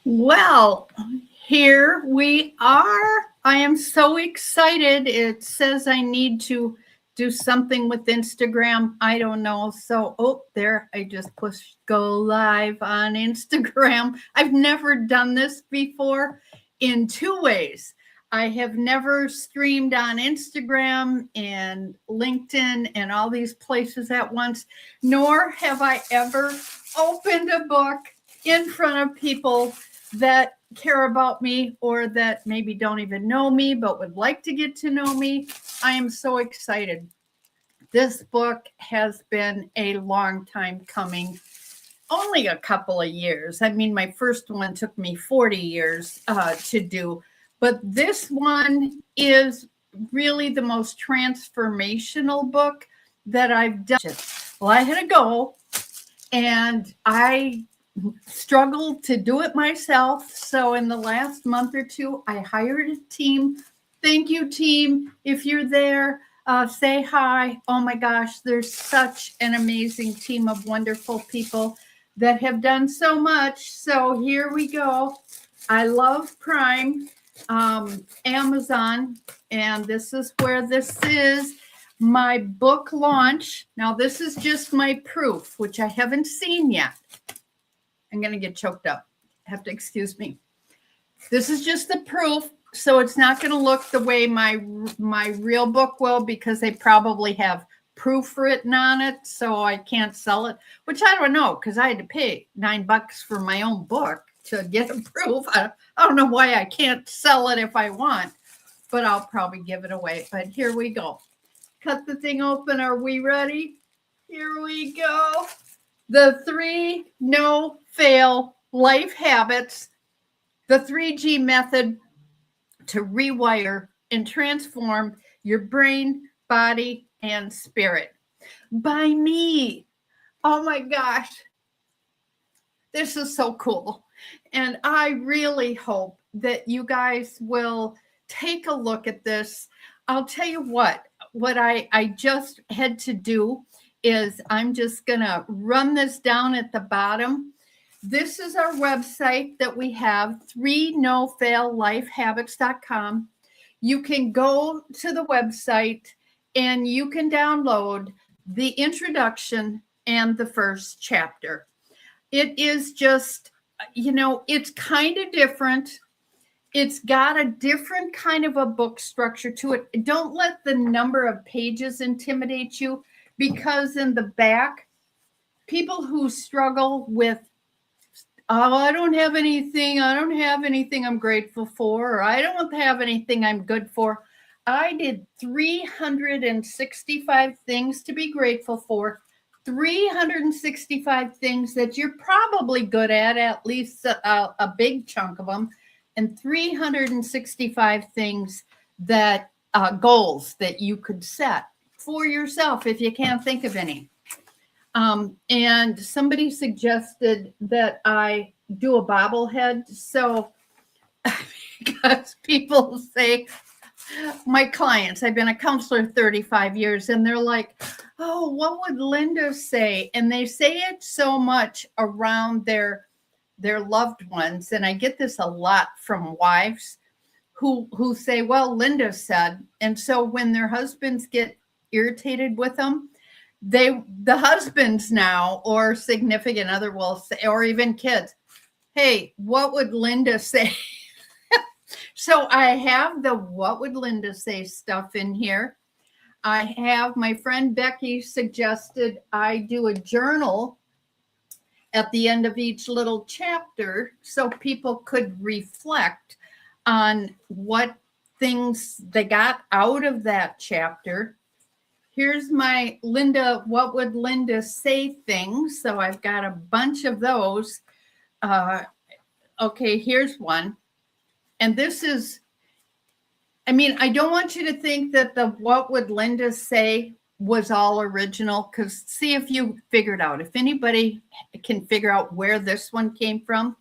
Well, here we are. I am so excited. It says I need to do something with Instagram. I don't know. So, there, I just pushed go live on Instagram. I've never done this before in two ways. I have never streamed on Instagram and LinkedIn and all these places at once, nor have I ever opened a book in front of people that care about me or that maybe don't even know me but would like to get to know me. I am so excited. This book has been a long time coming, only a couple of years. I mean, my first one took me 40 years to do, but this one is really the most transformational book that I've done. Well, I had to go and I struggled to do it myself. So in the last month or two, I hired a team. Thank you, team. If you're there, say hi. Oh my gosh, there's such an amazing team of wonderful people that have done so much. So here we go. I love Prime, Amazon, and this is where this is my book launch. Now, this is just my proof, which I haven't seen yet. I'm going to get choked up. Have to excuse me. This is just the proof, so it's not going to look the way my real book will, because they probably have proof written on it, so I can't sell it, which I don't know, because I had to pay $9 for my own book to get a proof. I don't know why I can't sell it if I want, but I'll probably give it away. But here we go. Cut the thing open. Are we ready? Here we go. The 3 no-fail life habits, the 3G method to rewire and transform your brain, body, and spirit. By me. Oh my gosh. This is so cool. And I really hope that you guys will take a look at this. I'll tell you what I just had to do is I'm just going to run this down at the bottom. This is our website that we have, 3nofaillifehabits.com. You can go to the website and you can download the introduction and the first chapter. It is just, it's kind of different. It's got a different kind of a book structure to it. Don't let the number of pages intimidate you, because in the back, people who struggle with, I don't have anything I'm grateful for, or I don't have anything I'm good for. I did 365 things to be grateful for, 365 things that you're probably good at least a big chunk of them, and 365 things that goals that you could set for yourself if you can't think of any. And somebody suggested that I do a bobblehead. So, because people say, my clients, I've been a counselor 35 years, and they're like, oh, what would Linda say? And they say it so much around their loved ones. And I get this a lot from wives who say, well, Linda said. And so when their husbands get irritated with them, the husbands now, or significant other, will say, or even kids, hey, what would Linda say? So I have the what would Linda say stuff in here. I have, my friend Becky suggested I do a journal at the end of each little chapter so people could reflect on what things they got out of that chapter. Here's my Linda, what would Linda say things. So I've got a bunch of those. Okay, here's one. And this is, I don't want you to think that the what would Linda say was all original, because see if you figured out, if anybody can figure out where this one came from.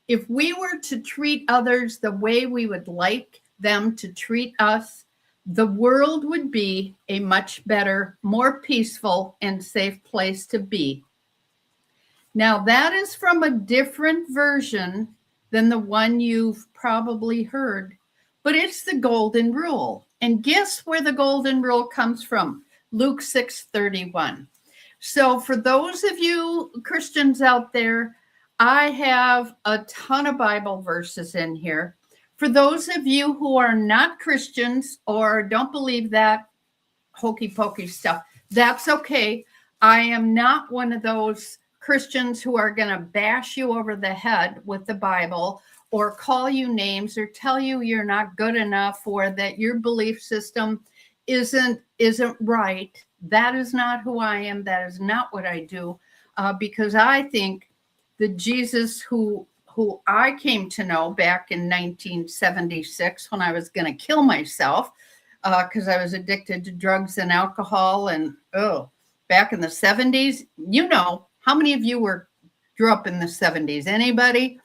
If we were to treat others the way we would like them to treat us, the world would be a much better, more peaceful, and safe place to be. Now, that is from a different version than the one you've probably heard, but it's the golden rule. And guess where the golden rule comes from? Luke 6:31. So for those of you Christians out there, I have a ton of Bible verses in here. For those of you who are not Christians or don't believe that hokey pokey stuff, that's okay. I am not one of those Christians who are going to bash you over the head with the Bible or call you names or tell you you're not good enough or that your belief system isn't right. That is not who I am. That is not what I do, because I think the Jesus who I came to know back in 1976 when I was going to kill myself because I was addicted to drugs and alcohol, and back in the 70s, how many of you grew up in the 70s? Anybody?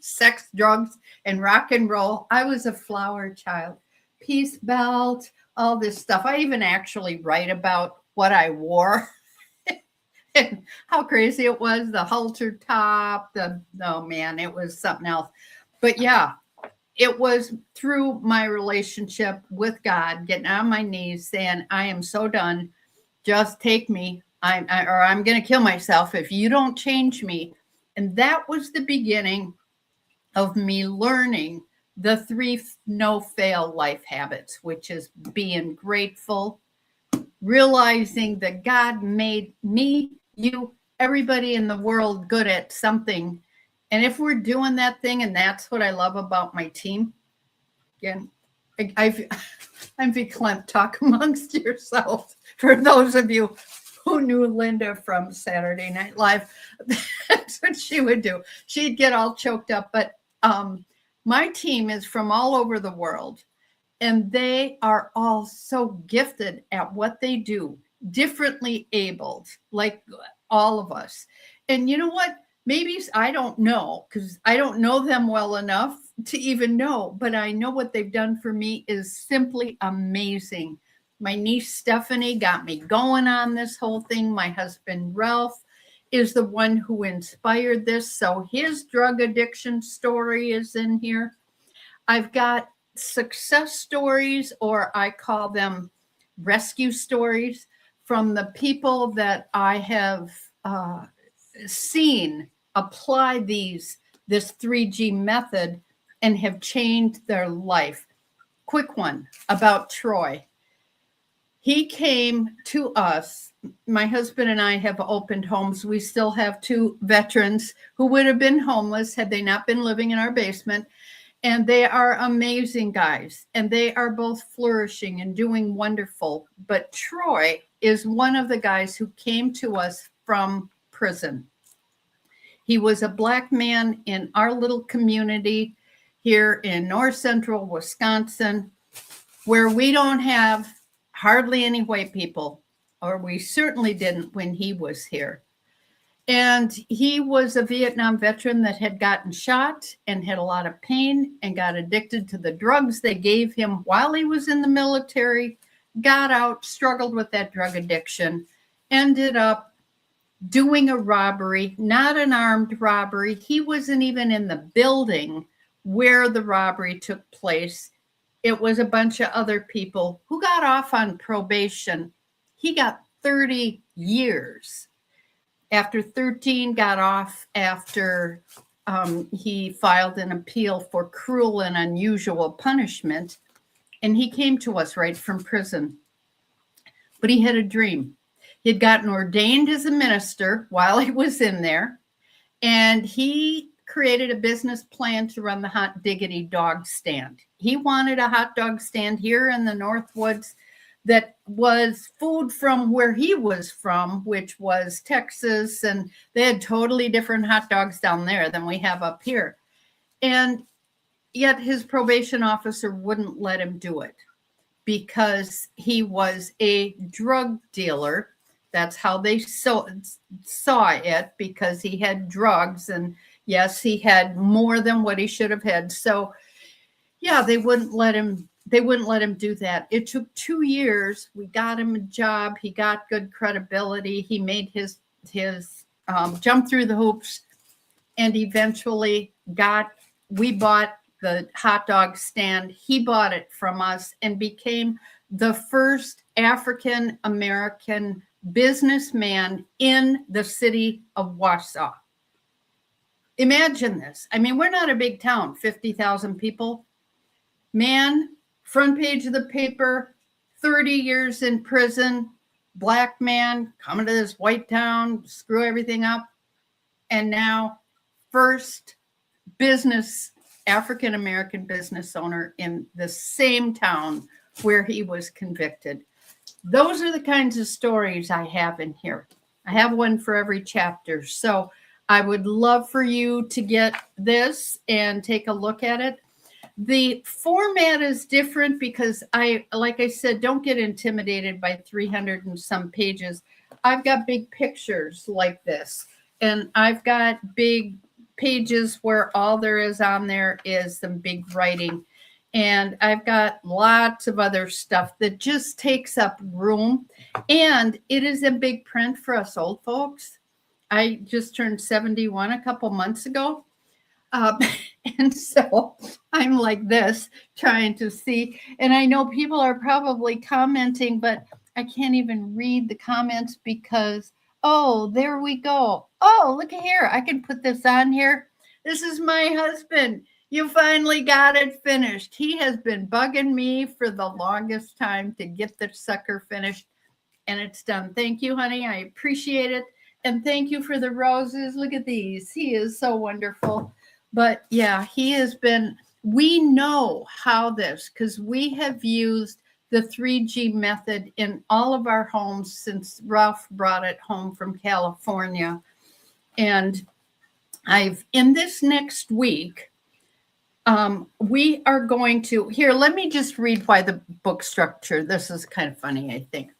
Sex, drugs, and rock and roll. I was a flower child. Peace belt, all this stuff. I even actually write about what I wore and how crazy it was. The halter top, it was something else. But yeah, it was through my relationship with God, getting on my knees, saying, I am so done. Just take me. I'm going to kill myself if you don't change me. And that was the beginning of me learning the 3 no-fail life habits, which is being grateful, realizing that God made me, you, everybody in the world good at something. And if we're doing that thing, and that's what I love about my team, again, I'm verklempt. Talk amongst yourselves. For those of you who knew Linda from Saturday Night Live, that's what she would do. She'd get all choked up. But my team is from all over the world, and they are all so gifted at what they do, differently abled, like all of us. And you know what? Maybe I don't know, because I don't know them well enough to even know, but I know what they've done for me is simply amazing. My niece Stephanie got me going on this whole thing. My husband Ralph is the one who inspired this. So his drug addiction story is in here. I've got success stories, or I call them rescue stories, from the people that I have seen apply this 3G method and have changed their life. Quick one about Troy. He came to us. My husband and I have opened homes. We still have 2 veterans who would have been homeless had they not been living in our basement. And they are amazing guys. And they are both flourishing and doing wonderful. But Troy is one of the guys who came to us from prison. He was a Black man in our little community here in north central Wisconsin, where we don't have hardly any white people, or we certainly didn't when he was here. And he was a Vietnam veteran that had gotten shot and had a lot of pain and got addicted to the drugs they gave him while he was in the military, got out, struggled with that drug addiction, ended up doing a robbery, not an armed robbery. He wasn't even in the building where the robbery took place. It was a bunch of other people who got off on probation. He got 30 years. After 13, got off after he filed an appeal for cruel and unusual punishment. And he came to us right from prison. But he had a dream. He had gotten ordained as a minister while he was in there. And he created a business plan to run the Hot Diggity dog stand. He wanted a hot dog stand here in the Northwoods that was food from where he was from, which was Texas. And they had totally different hot dogs down there than we have up here. And yet his probation officer wouldn't let him do it because he was a drug dealer. That's how they saw it, because he had drugs, and yes, he had more than what he should have had. So yeah, they wouldn't let him do that. It took 2 years. We got him a job. He got good credibility. He made his jump through the hoops and eventually got we bought the hot dog stand. He bought it from us and became the first African American businessman in the city of Wausau. Imagine this. I mean, we're not a big town, 50,000 people. Man, front page of the paper, 30 years in prison, black man coming to this white town, screw everything up. And now first business, African-American business owner in the same town where he was convicted. Those are the kinds of stories I have in here. I have one for every chapter. So I would love for you to get this and take a look at it. The format is different because like I said, don't get intimidated by 300 and some pages. I've got big pictures like this, and I've got big pages where all there is on there is some big writing. And I've got lots of other stuff that just takes up room. And it is in big print for us old folks. I just turned 71 a couple months ago. And so I'm like this, trying to see. And I know people are probably commenting, but I can't even read the comments because, oh, there we go. Oh, look at here. I can put this on here. This is my husband. You finally got it finished. He has been bugging me for the longest time to get the sucker finished, and it's done. Thank you, honey. I appreciate it. And thank you for the roses. Look at these. He is so wonderful. But yeah, he has been, we know how this, because we have used the 3G method in all of our homes since Ralph brought it home from California. And in this next week, we are going to, here, let me just read why the book structure. This is kind of funny, I think.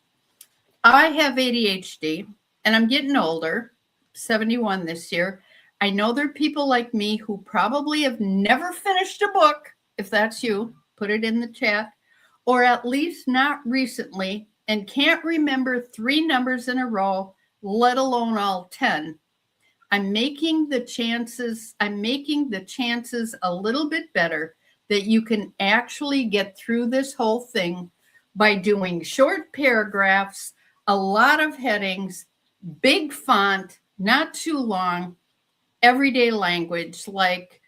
I have ADHD and I'm getting older, 71 this year. I know there are people like me who probably have never finished a book. If that's you, put it in the chat, or at least not recently, and can't remember 3 numbers in a row, let alone all 10. I'm making the chances a little bit better that you can actually get through this whole thing by doing short paragraphs, a lot of headings, big font, not too long, everyday language like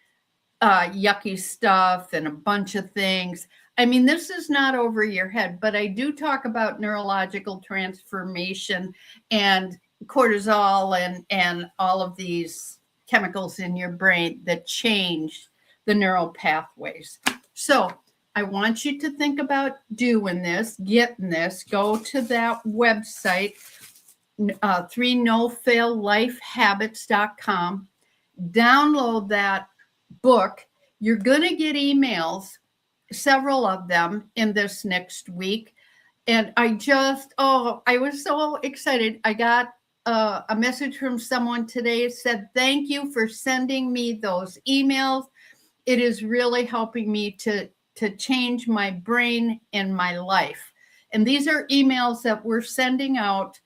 yucky stuff and a bunch of things. I mean, this is not over your head, but I do talk about neurological transformation and cortisol and all of these chemicals in your brain that change the neural pathways. So I want you to think about doing this, getting this. Go to that website, 3nofaillifehabits.com. Download that book. You're going to get emails, several of them in this next week. And I was so excited. I got a message from someone today. It said, thank you for sending me those emails. It is really helping me to change my brain and my life. And these are emails that we're sending out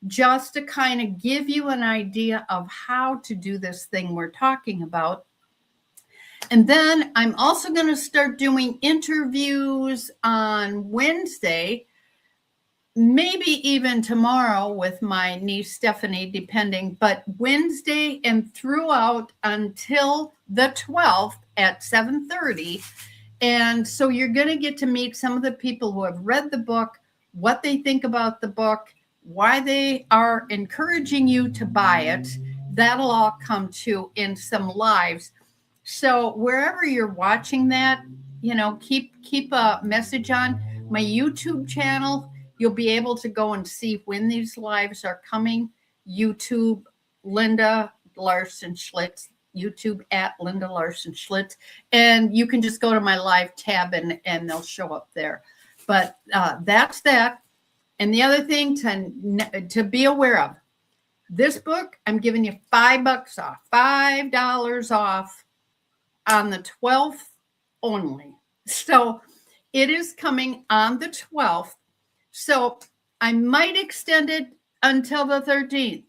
just to kind of give you an idea of how to do this thing we're talking about. And then I'm also going to start doing interviews on Wednesday, maybe even tomorrow with my niece Stephanie, depending, but Wednesday and throughout until the 12th at 7:30. And so you're going to get to meet some of the people who have read the book, what they think about the book, why they are encouraging you to buy it. That'll all come to in some lives. So wherever you're watching that, keep a message on my YouTube channel. You'll be able to go and see when these lives are coming. YouTube, Linda Larson Schlitz, YouTube at Linda Larson Schlitz. And you can just go to my live tab and they'll show up there. But that's that. And the other thing to be aware of, this book, I'm giving you $5 off, $5 off on the 12th only. So it is coming on the 12th. So I might extend it until the 13th.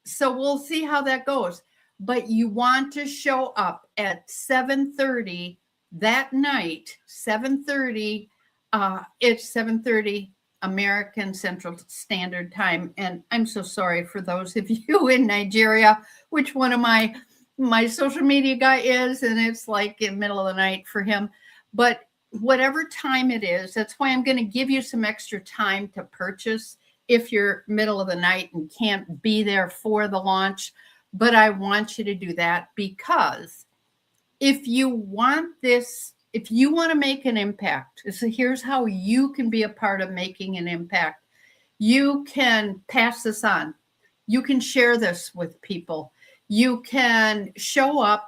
So we'll see how that goes. but you want to show up at 7:30 that night. 7:30. It's 7:30 American Central Standard Time, and I'm so sorry for those of you in Nigeria, which one of my social media guy is, and it's like in the middle of the night for him. But whatever time it is, that's why I'm going to give you some extra time to purchase if you're middle of the night and can't be there for the launch. But I want you to do that, because if you want this, if you want to make an impact, so here's how you can be a part of making an impact. You can pass this on. You can share this with people. You can show up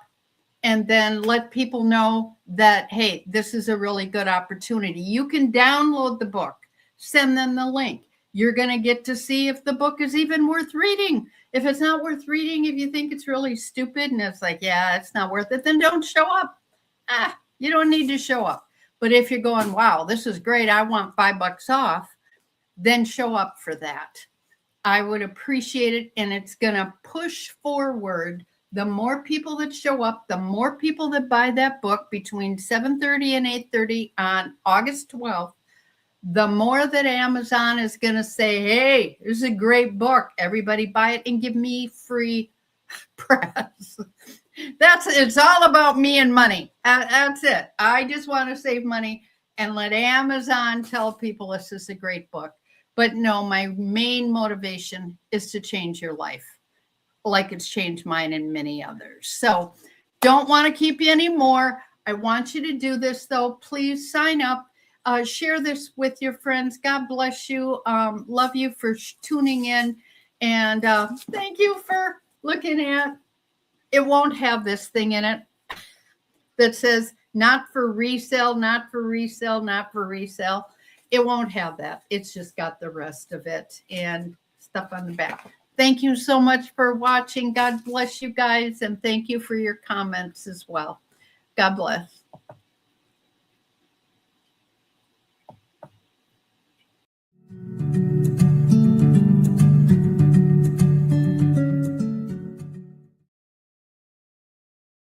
and then let people know that, hey, this is a really good opportunity. You can download the book, send them the link. You're going to get to see if the book is even worth reading. If it's not worth reading, if you think it's really stupid and it's like, yeah, it's not worth it, then don't show up. You don't need to show up. But if you're going, wow, this is great, I want $5 off, then show up for that. I would appreciate it. And it's going to push forward. The more people that show up, the more people that buy that book between 7:30 and 8:30 on August 12th, the more that Amazon is going to say, hey, this is a great book. Everybody buy it and give me free press. It's all about me and money. That's it. I just want to save money and let Amazon tell people this is a great book. But no, my main motivation is to change your life, like it's changed mine and many others. So don't want to keep you anymore. I want you to do this, though. Please sign up. Share this with your friends. God bless you. Love you for tuning in. And thank you for looking at. It won't have this thing in it that says not for resale, not for resale, not for resale. It won't have that. It's just got the rest of it and stuff on the back. Thank you so much for watching. God bless you guys. And thank you for your comments as well. God bless.